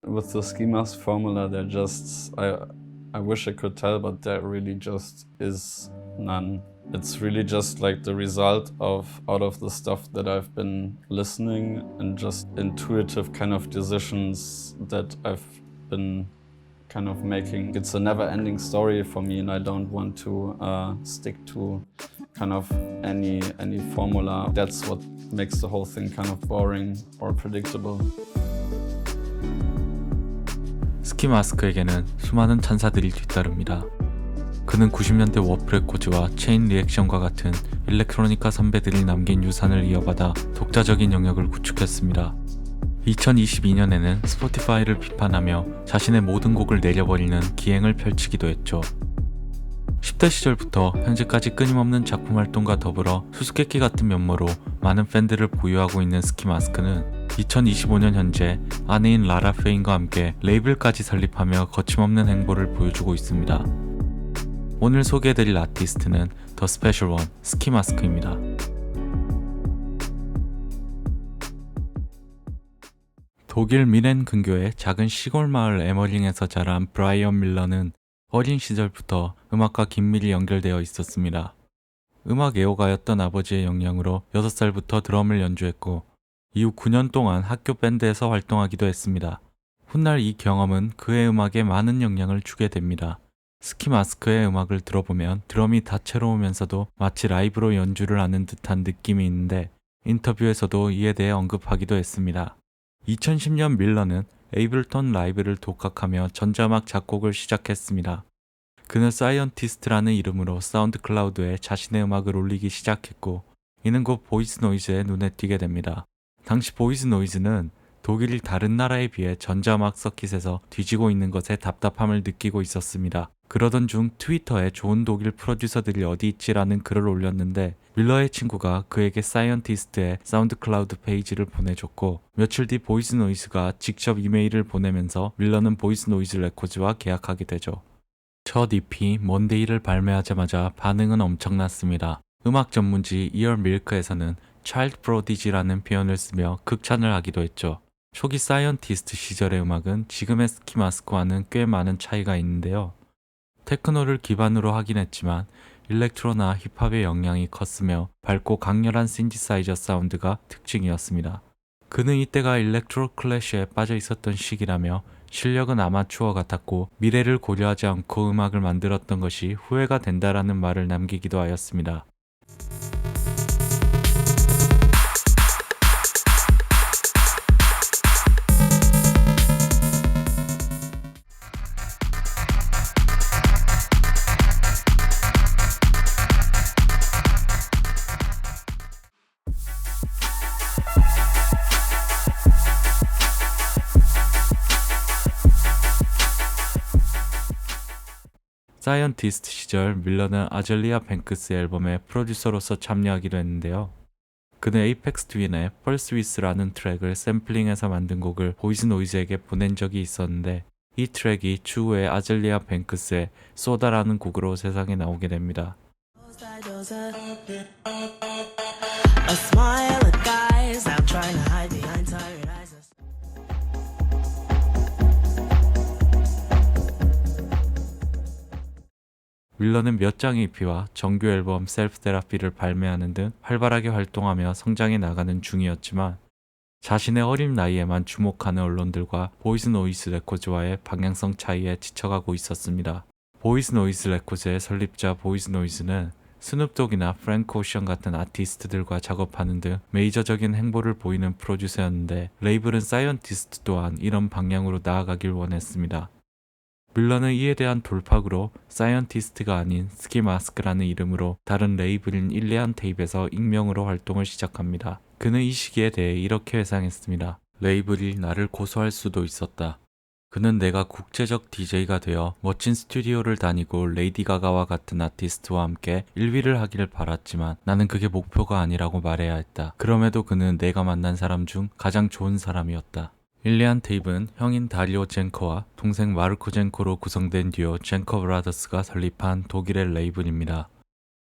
with the schemas formula, there just I wish I could tell, but there really just is none. It's really just like the result of out of the stuff that I've been listening and just intuitive kind of decisions that I've been kind of making. It's a never-ending story for me, and I don't want to stick to kind of any formula. That's what makes the whole thing kind of boring or predictable. 스키 마스크에게는 수많은 찬사들이 뒤따릅니다. 그는 90년대 워프 레코즈와 체인 리액션과 같은 일렉트로니카 선배들이 남긴 유산을 이어받아 독자적인 영역을 구축했습니다. 2022년에는 스포티파이를 비판하며 자신의 모든 곡을 내려버리는 기행을 펼치기도 했죠. 10대 시절부터 현재까지 끊임없는 작품 활동과 더불어 수수께끼 같은 면모로 많은 팬들을 보유하고 있는 스키 마스크는 2025년 현재 아내인 라라 페인과 함께 레이블까지 설립하며 거침없는 행보를 보여주고 있습니다. 오늘 소개해드릴 아티스트는 더 스페셜 원 스키 마스크입니다. 독일 미넨 근교의 작은 시골 마을 에머링에서 자란 브라이언 밀러는 어린 시절부터 음악과 긴밀히 연결되어 있었습니다. 음악 애호가였던 아버지의 영향으로 6살부터 드럼을 연주했고 이후 9년 동안 학교 밴드에서 활동하기도 했습니다. 훗날 이 경험은 그의 음악에 많은 영향을 주게 됩니다. 스키 마스크의 음악을 들어보면 드럼이 다채로우면서도 마치 라이브로 연주를 하는 듯한 느낌이 있는데 인터뷰에서도 이에 대해 언급하기도 했습니다. 2010년 밀러는 에이블턴 라이브를 독학하며 전자음악 작곡을 시작했습니다. 그는 사이언티스트라는 이름으로 사운드 클라우드에 자신의 음악을 올리기 시작했고 이는 곧 보이스 노이즈에 눈에 띄게 됩니다. 당시 보이스 노이즈는 독일이 다른 나라에 비해 전자음악 서킷에서 뒤지고 있는 것에 답답함을 느끼고 있었습니다. 그러던 중 트위터에 좋은 독일 프로듀서들이 어디 있지라는 글을 올렸는데 밀러의 친구가 그에게 사이언티스트의 사운드 클라우드 페이지를 보내줬고 며칠 뒤 보이스 노이즈가 직접 이메일을 보내면서 밀러는 보이스 노이즈 레코즈와 계약하게 되죠. 첫 EP 먼데이를 발매하자마자 반응은 엄청났습니다. 음악 전문지 이얼 밀크에서는 차일드 프로디지라는 표현을 쓰며 극찬을 하기도 했죠. 초기 사이언티스트 시절의 음악은 지금의 스키 마스크와는 꽤 많은 차이가 있는데요. 테크노를 기반으로 하긴 했지만 일렉트로나 힙합의 영향이 컸으며 밝고 강렬한 신디사이저 사운드가 특징이었습니다. 그는 이때가 일렉트로 클래시에 빠져 있었던 시기라며 실력은 아마추어 같았고 미래를 고려하지 않고 음악을 만들었던 것이 후회가 된다라는 말을 남기기도 하였습니다. 사이언티스트 시절 밀러는 아젤리아 뱅크스 앨범의 프로듀서로서 참여하기도 했는데요. 그는 에이펙스 트윈의 펄스 위스라는 트랙을 샘플링해서 만든 곡을 보이스 노이즈에게 보낸 적이 있었는데 이 트랙이 추후에 아젤리아 뱅크스의 쏘다라는 곡으로 세상에 나오게 됩니다. 밀러는 몇 장의 EP와 정규 앨범 셀프 테라피를 발매하는 등 활발하게 활동하며 성장해 나가는 중이었지만 자신의 어린 나이에만 주목하는 언론들과 보이스 노이즈 레코즈와의 방향성 차이에 지쳐가고 있었습니다. 보이스 노이즈 레코즈의 설립자 보이스 노이즈는 스눕독이나 프랭크 오션 같은 아티스트들과 작업하는 등 메이저적인 행보를 보이는 프로듀서였는데 레이블은 사이언티스트 또한 이런 방향으로 나아가길 원했습니다. 밀러는 이에 대한 돌파구로 사이언티스트가 아닌 스키 마스크라는 이름으로 다른 레이블인 일리안 테이프에서 익명으로 활동을 시작합니다. 그는 이 시기에 대해 이렇게 회상했습니다. 레이블이 나를 고소할 수도 있었다. 그는 내가 국제적 DJ가 되어 멋진 스튜디오를 다니고 레이디 가가와 같은 아티스트와 함께 1위를 하기를 바랐지만 나는 그게 목표가 아니라고 말해야 했다. 그럼에도 그는 내가 만난 사람 중 가장 좋은 사람이었다. 일리안 테이프는 형인 다리오 젠커와 동생 마르코 젠코로 구성된 듀오 젠커 브라더스가 설립한 독일의 레이블입니다.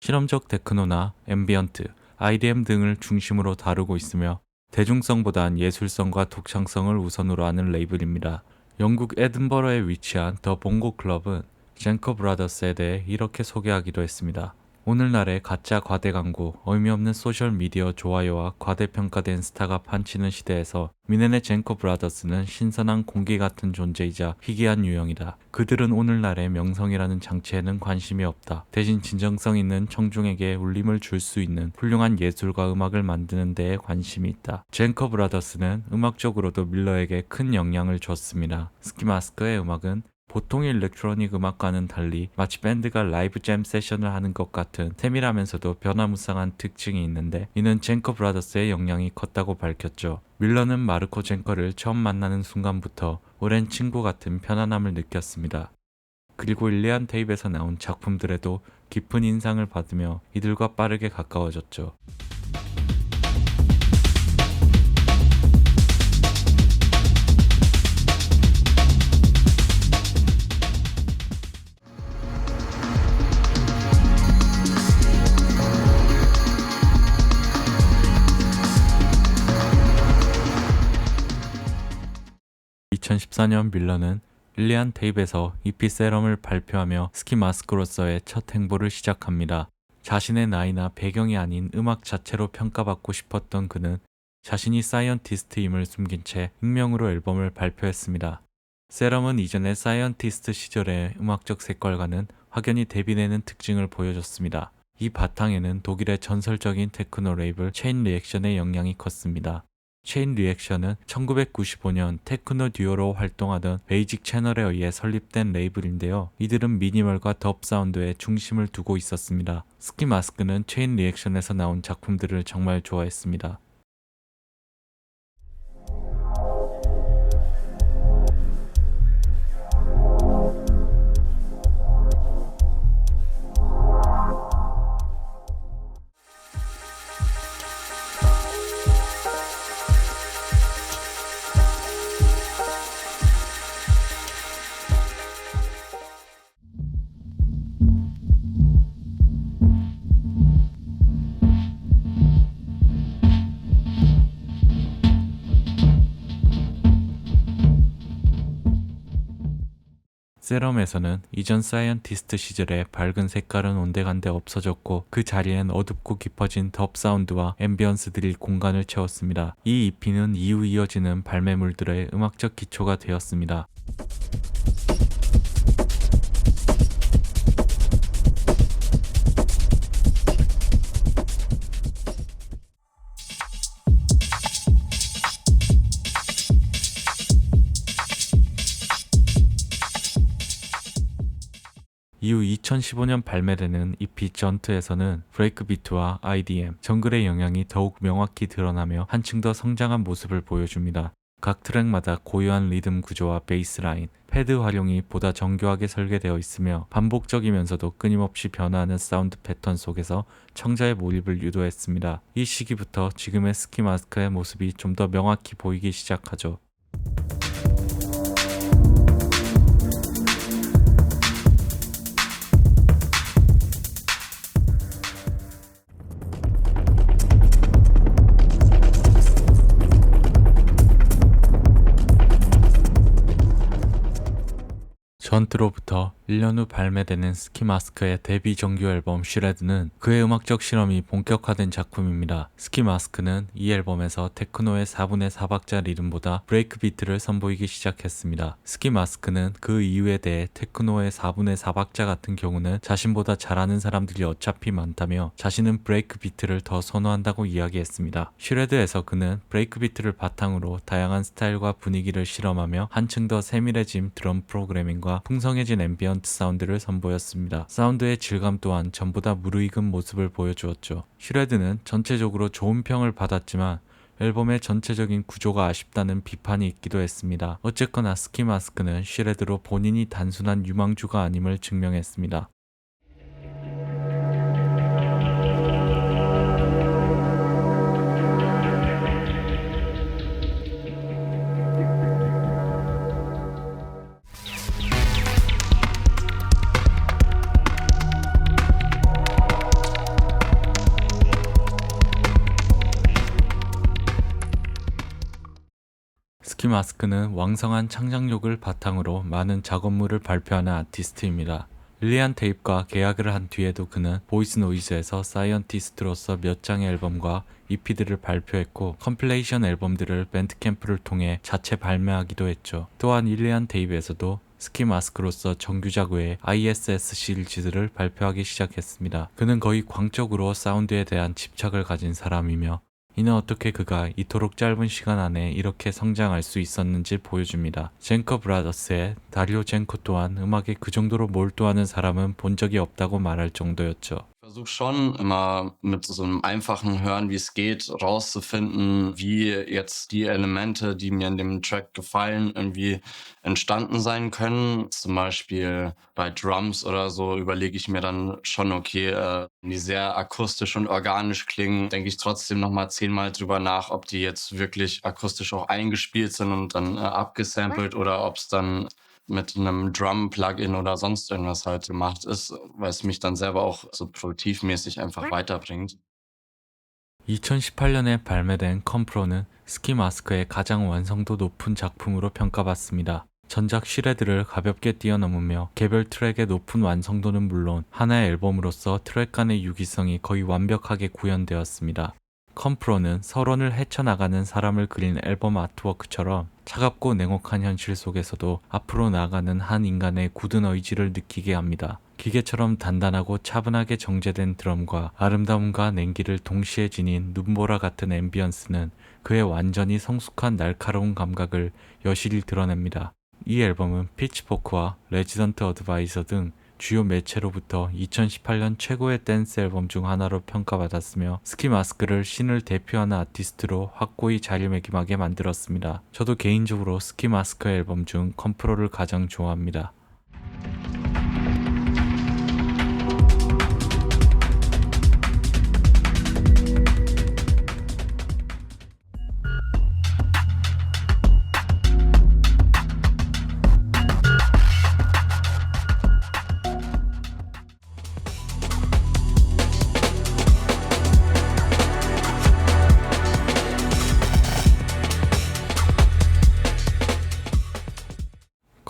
실험적 테크노나 앰비언트, IDM 등을 중심으로 다루고 있으며 대중성보단 예술성과 독창성을 우선으로 하는 레이블입니다. 영국 에든버러에 위치한 더 봉고 클럽은 젠커 브라더스에 대해 이렇게 소개하기도 했습니다. 오늘날의 가짜 과대 광고, 의미 없는 소셜미디어 좋아요와 과대평가된 스타가 판치는 시대에서 미넨의 젠커 브라더스는 신선한 공기 같은 존재이자 희귀한 유형이다. 그들은 오늘날의 명성이라는 장치에는 관심이 없다. 대신 진정성 있는 청중에게 울림을 줄 수 있는 훌륭한 예술과 음악을 만드는 데에 관심이 있다. 젠커 브라더스는 음악적으로도 밀러에게 큰 영향을 줬습니다. 스키 마스크의 음악은 보통의 일렉트로닉 음악과는 달리 마치 밴드가 라이브 잼 세션을 하는 것 같은 세밀하면서도 변화무쌍한 특징이 있는데 이는 젠커 브라더스의 영향이 컸다고 밝혔죠. 밀러는 마르코 젠커를 처음 만나는 순간부터 오랜 친구 같은 편안함을 느꼈습니다. 그리고 일리안 테이프에서 나온 작품들에도 깊은 인상을 받으며 이들과 빠르게 가까워졌죠. 2014년 밀러는 일리안 테이프에서 EP 세럼을 발표하며 스키 마스크로서의 첫 행보를 시작합니다. 자신의 나이나 배경이 아닌 음악 자체로 평가받고 싶었던 그는 자신이 사이언티스트임을 숨긴 채 익명으로 앨범을 발표했습니다. 세럼은 이전의 사이언티스트 시절의 음악적 색깔과는 확연히 대비되는 특징을 보여줬습니다. 이 바탕에는 독일의 전설적인 테크노 레이블 체인 리액션의 영향이 컸습니다. 체인 리액션은 1995년 테크노 듀오로 활동하던 베이직 채널에 의해 설립된 레이블인데요. 이들은 미니멀과 덥 사운드에 중심을 두고 있었습니다. 스키 마스크는 체인 리액션에서 나온 작품들을 정말 좋아했습니다. 세럼에서는 이전 사이언티스트 시절의 밝은 색깔은 온데간데 없어졌고 그 자리엔 어둡고 깊어진 덥 사운드와 앰비언스들이 공간을 채웠습니다. 이 EP는 이후 이어지는 발매물들의 음악적 기초가 되었습니다. 이후 2015년 발매되는 EP 전트에서는 브레이크 비트와 IDM, 정글의 영향이 더욱 명확히 드러나며 한층 더 성장한 모습을 보여줍니다. 각 트랙마다 고유한 리듬 구조와 베이스 라인, 패드 활용이 보다 정교하게 설계되어 있으며 반복적이면서도 끊임없이 변화하는 사운드 패턴 속에서 청자의 몰입을 유도했습니다. 이 시기부터 지금의 스키 마스크의 모습이 좀 더 명확히 보이기 시작하죠. 전트로부터 1년 후 발매되는 스키 마스크의 데뷔 정규 앨범 슈레드는 그의 음악적 실험이 본격화된 작품입니다. 스키 마스크는 이 앨범에서 테크노의 4분의 4박자 리듬보다 브레이크 비트를 선보이기 시작했습니다. 스키 마스크는 그 이유에 대해 테크노의 4분의 4박자 같은 경우는 자신보다 잘하는 사람들이 어차피 많다며 자신은 브레이크 비트를 더 선호한다고 이야기했습니다. 슈레드에서 그는 브레이크 비트를 바탕으로 다양한 스타일과 분위기를 실험하며 한층 더 세밀해진 드럼 프로그래밍과 풍성해진 앰비언트 사운드를 선보였습니다. 사운드의 질감 또한 전보다 무르익은 모습을 보여주었죠. 슈레드는 전체적으로 좋은 평을 받았지만 앨범의 전체적인 구조가 아쉽다는 비판이 있기도 했습니다. 어쨌거나 스키 마스크는 슈레드로 본인이 단순한 유망주가 아님을 증명했습니다. 스키 마스크는 왕성한 창작력을 바탕으로 많은 작업물을 발표하는 아티스트입니다. 일리안 테이프과 계약을 한 뒤에도 그는 보이스 노이즈에서 사이언티스트로서 몇 장의 앨범과 EP들을 발표했고 컴필레이션 앨범들을 밴드캠프를 통해 자체 발매하기도 했죠. 또한 일리안 테이프에서도 스키 마스크로서 정규작 외에 ISS 시리즈들을 발표하기 시작했습니다. 그는 거의 광적으로 사운드에 대한 집착을 가진 사람이며 이는 어떻게 그가 이토록 짧은 시간 안에 이렇게 성장할 수 있었는지 보여줍니다. 젠커 브라더스의 다리오 젠코 또한 음악에 그 정도로 몰두하는 사람은 본 적이 없다고 말할 정도였죠. Ich versuche schon immer mit so einem einfachen Hören, wie es geht, rauszufinden, wie jetzt die Elemente, die mir in dem Track gefallen, irgendwie entstanden sein können. Zum Beispiel bei Drums oder so überlege ich mir dann schon, okay, wenn die sehr akustisch und organisch klingen, denke ich trotzdem nochmal 10-mal drüber nach, ob die jetzt wirklich akustisch auch eingespielt sind und dann abgesampelt oder ob es dann mit einem Drum-Plugin oder sonst irgendwas halt gemacht ist, weil es mich dann selber auch so produktivmäßig einfach weiterbringt. 2018년에 발매된 컴프로는 스키 마스크의 가장 완성도 높은 작품으로 평가받습니다. 전작 슈레드를 가볍게 뛰어넘으며 개별 트랙의 높은 완성도는 물론 하나의 앨범으로서 트랙 간의 유기성이 거의 완벽하게 구현되었습니다. 컴프로는 서론을 헤쳐나가는 사람을 그린 앨범 아트워크처럼 차갑고 냉혹한 현실 속에서도 앞으로 나아가는 한 인간의 굳은 의지를 느끼게 합니다. 기계처럼 단단하고 차분하게 정제된 드럼과 아름다움과 냉기를 동시에 지닌 눈보라 같은 앰비언스는 그의 완전히 성숙한 날카로운 감각을 여실히 드러냅니다. 이 앨범은 피치포크와 레지던트 어드바이저 등 주요 매체로부터 2018년 최고의 댄스 앨범 중 하나로 평가받았으며 스키 마스크를 신을 대표하는 아티스트로 확고히 자리매김하게 만들었습니다. 저도 개인적으로 스키 마스크 앨범 중 컴프로를 가장 좋아합니다.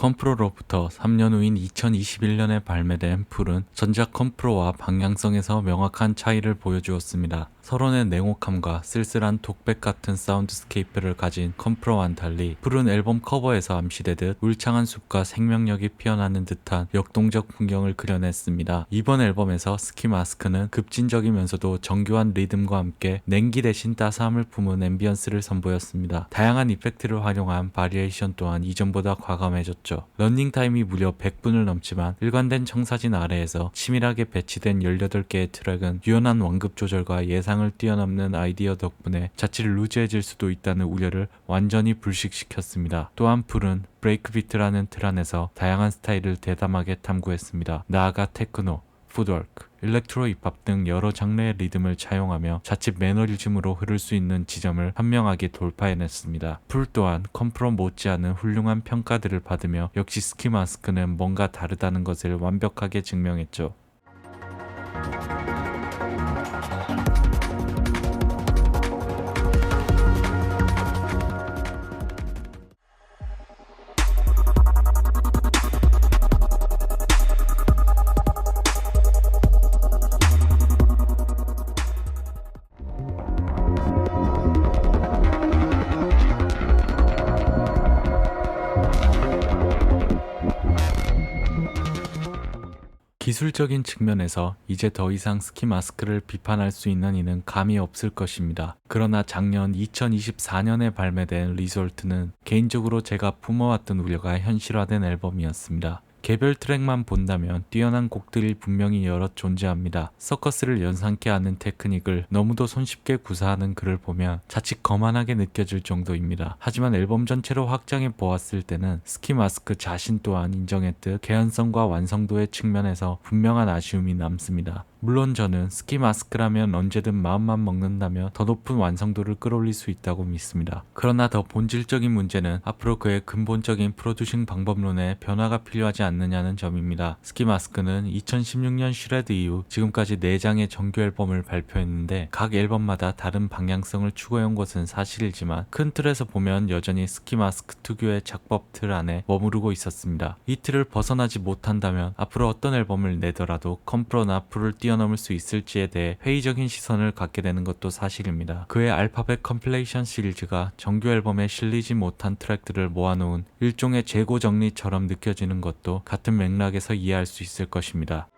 컴프로로부터 3년 후인 2021년에 발매된 풀은 전작 컴프로와 방향성에서 명확한 차이를 보여주었습니다. 서론의 냉혹함과 쓸쓸한 독백 같은 사운드스케이프를 가진 컴프로와는 달리 풀은 앨범 커버에서 암시되듯 울창한 숲과 생명력이 피어나는 듯한 역동적 풍경을 그려냈습니다. 이번 앨범에서 스키 마스크는 급진적이면서도 정교한 리듬과 함께 냉기 대신 따스함을 품은 앰비언스를 선보였습니다. 다양한 이펙트를 활용한 바리에이션 또한 이전보다 과감해졌죠. 러닝타임이 무려 100분을 넘지만 일관된 청사진 아래에서 치밀하게 배치된 18개의 트랙은 유연한 완급 조절과 예상을 뛰어넘는 아이디어 덕분에 자칫 루즈해질 수도 있다는 우려를 완전히 불식시켰습니다. 또한 풀은 브레이크비트라는 틀 안에서 다양한 스타일을 대담하게 탐구했습니다. 나아가 테크노, 푸드워크, 일렉트로 힙합 등 여러 장르의 리듬을 차용하며 자칫 매너리즘으로 흐를 수 있는 지점을 현명하게 돌파해냈습니다. 풀 또한 컴프로 못지않은 훌륭한 평가들을 받으며 역시 스키 마스크는 뭔가 다르다는 것을 완벽하게 증명했죠. 기술적인 측면에서 이제 더 이상 스키 마스크를 비판할 수 있는 이는 감이 없을 것입니다. 그러나 작년 2024년에 발매된 리솔트는 개인적으로 제가 품어왔던 우려가 현실화된 앨범이었습니다. 개별 트랙만 본다면 뛰어난 곡들이 분명히 여럿 존재합니다. 서커스를 연상케 하는 테크닉을 너무도 손쉽게 구사하는 그를 보면 자칫 거만하게 느껴질 정도입니다. 하지만 앨범 전체로 확장해 보았을 때는 스키 마스크 자신 또한 인정했듯 개연성과 완성도의 측면에서 분명한 아쉬움이 남습니다. 물론 저는 스키 마스크라면 언제든 마음만 먹는다며 더 높은 완성도를 끌어올릴 수 있다고 믿습니다. 그러나 더 본질적인 문제는 앞으로 그의 근본적인 프로듀싱 방법론에 변화가 필요하지 않느냐는 점입니다. 스키 마스크는 2016년 슈레드 이후 지금까지 4장의 정규 앨범을 발표했는데 각 앨범마다 다른 방향성을 추구해온 것은 사실이지만 큰 틀에서 보면 여전히 스키 마스크 특유의 작법 틀 안에 머무르고 있었습니다. 이 틀을 벗어나지 못한다면 앞으로 어떤 앨범을 내더라도 컴프로나 풀을 뛰어넘을 수 있을지에 대해 회의적인 시선을 갖게 되는 것도 사실입니다. 그의 알파벳 컴플레이션 시리즈가 정규 앨범에 실리지 못한 트랙들을 모아놓은 일종의 재고 정리처럼 느껴지는 것도 같은 맥락에서 이해할 수 있을 것입니다.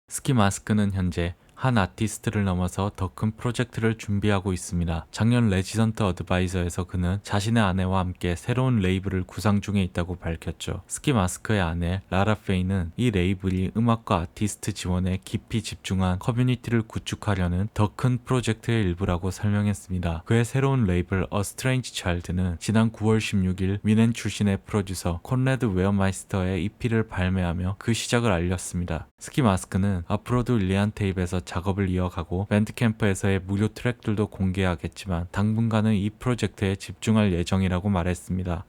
스키 마스크는 현재 한 아티스트를 넘어서 더 큰 프로젝트를 준비하고 있습니다. 작년 레지던트 어드바이저에서 그는 자신의 아내와 함께 새로운 레이블을 구상 중에 있다고 밝혔죠. 스키 마스크의 아내 라라 페이는 이 레이블이 음악과 아티스트 지원에 깊이 집중한 커뮤니티를 구축하려는 더 큰 프로젝트의 일부라고 설명했습니다. 그의 새로운 레이블 A Strange Child는 지난 9월 16일 위넨 출신의 프로듀서 콘레드 웨어마이스터의 EP를 발매하며 그 시작을 알렸습니다. 스키 마스크는 앞으로도 일리안 테이프에서 작업을 이어가고 밴드캠프에서의 무료 트랙들도 공개하겠지만 당분간은 이 프로젝트에 집중할 예정이라고 말했습니다.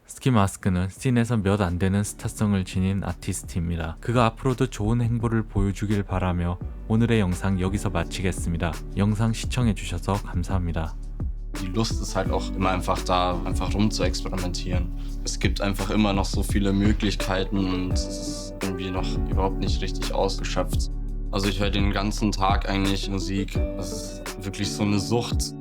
스키 마스크는 씬에서 몇 안 되는 스타성을 지닌 아티스트입니다. 그가 앞으로도 좋은 행보를 보여주길 바라며 오늘의 영상 여기서 마치겠습니다. 영상 시청해주셔서 감사합니다. Die Lust ist halt auch immer einfach da, einfach rum zu experimentieren. Es gibt einfach immer noch so viele Möglichkeiten und es ist irgendwie noch überhaupt nicht richtig ausgeschöpft. Also ich höre den ganzen Tag eigentlich Musik. Das ist wirklich so eine Sucht.